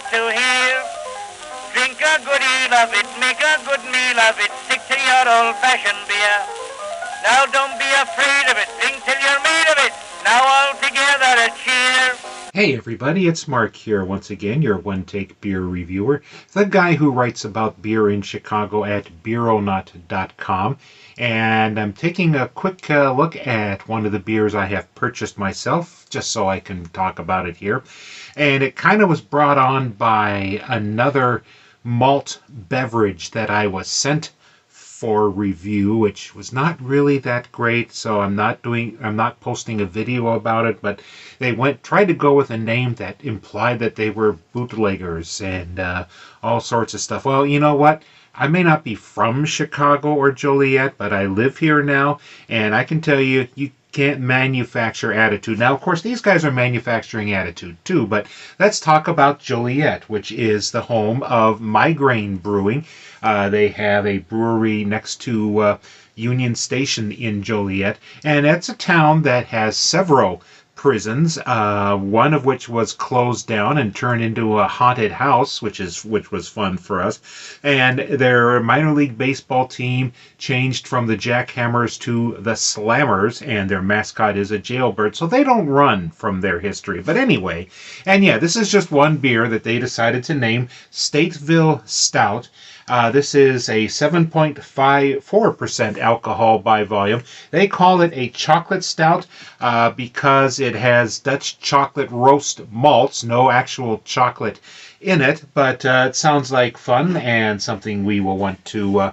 love to hear. Drink a good deal of it, make a good meal of it, stick to your old-fashioned beer. Now don't be afraid of it, drink till you're made of it. Now all together a cheer. Hey everybody, it's Mark here once again, your one-take beer reviewer, the guy who writes about beer in Chicago at beeronaut.com. And I'm taking a quick look at one of the beers I have purchased myself, just so I can talk about it here. And it kind of was brought on by another malt beverage that I was sent for review, which was not really that great, so I'm not posting a video about it, but they tried to go with a name that implied that they were bootleggers and all sorts of stuff. Well, you know what? I may not be from Chicago or Joliet, but I live here now, and I can tell you, you can't manufacture attitude. Now, of course, these guys are manufacturing attitude too, but let's talk about Joliet, which is the home of MyGrain Brewing. They have a brewery next to Union Station in Joliet, and it's a town that has several prisons, one of which was closed down and turned into a haunted house, which was fun for us. And their minor league baseball team changed from the Jackhammers to the Slammers, and their mascot is a jailbird, so they don't run from their history. But anyway, and yeah, this is just one beer that they decided to name Stateville Stout. This is a 7.54% alcohol by volume. They call it a chocolate stout because it has Dutch chocolate roast malts, no actual chocolate in it, but it sounds like fun and something we will want to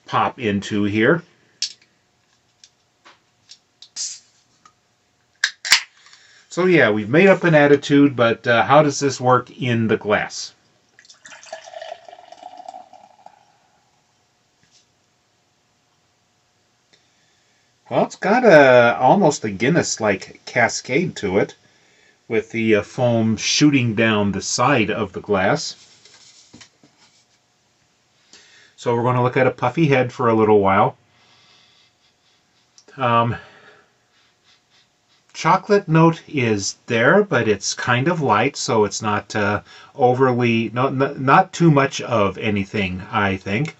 pop into here. So yeah, we've made up an attitude, but how does this work in the glass? Well, it's got almost a Guinness-like cascade to it, with the foam shooting down the side of the glass. So we're going to look at a puffy head for a little while. Chocolate note is there, but it's kind of light, so it's not overly, not too much of anything, I think.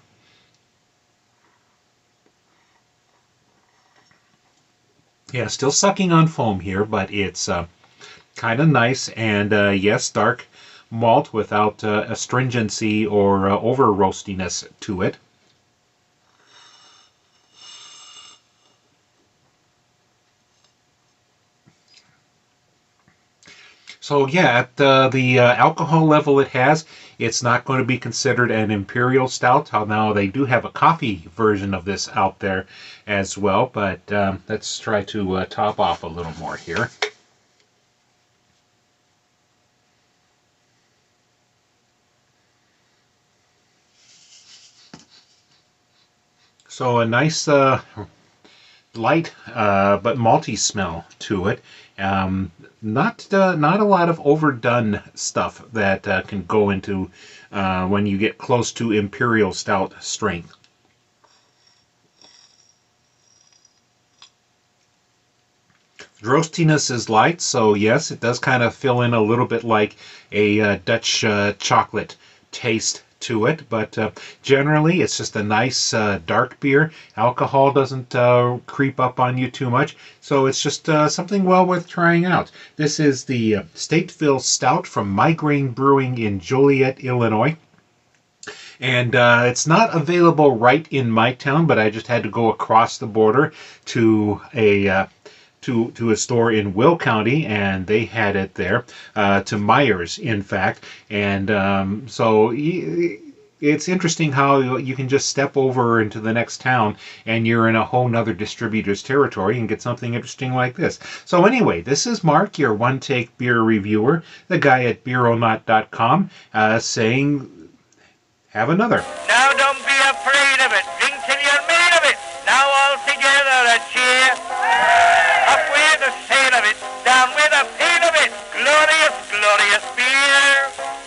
Yeah, still sucking on foam here, but it's kind of nice, and yes, dark malt without astringency or over roastiness to it. So yeah, at the alcohol level it has, it's not going to be considered an imperial stout. Now they do have a coffee version of this out there as well, but let's try to top off a little more here. So a nice light but malty smell to it. Not a lot of overdone stuff that can go into when you get close to imperial stout strength. Roastiness is light, so yes, it does kind of fill in a little bit like a Dutch chocolate taste to it, but generally it's just a nice dark beer. Alcohol doesn't creep up on you too much, so it's just something well worth trying out. This is the Stateville Stout from MyGrain Brewing in Joliet, Illinois. And it's not available right in my town, but I just had to go across the border to a to a store in Will County, and they had it there, to Myers, in fact. And so it's interesting how you can just step over into the next town and you're in a whole nother distributor's territory and get something interesting like this. So anyway, this is Mark, your one-take beer reviewer, the guy at beeronaut.com, saying, have another. Now don't be afraid of it.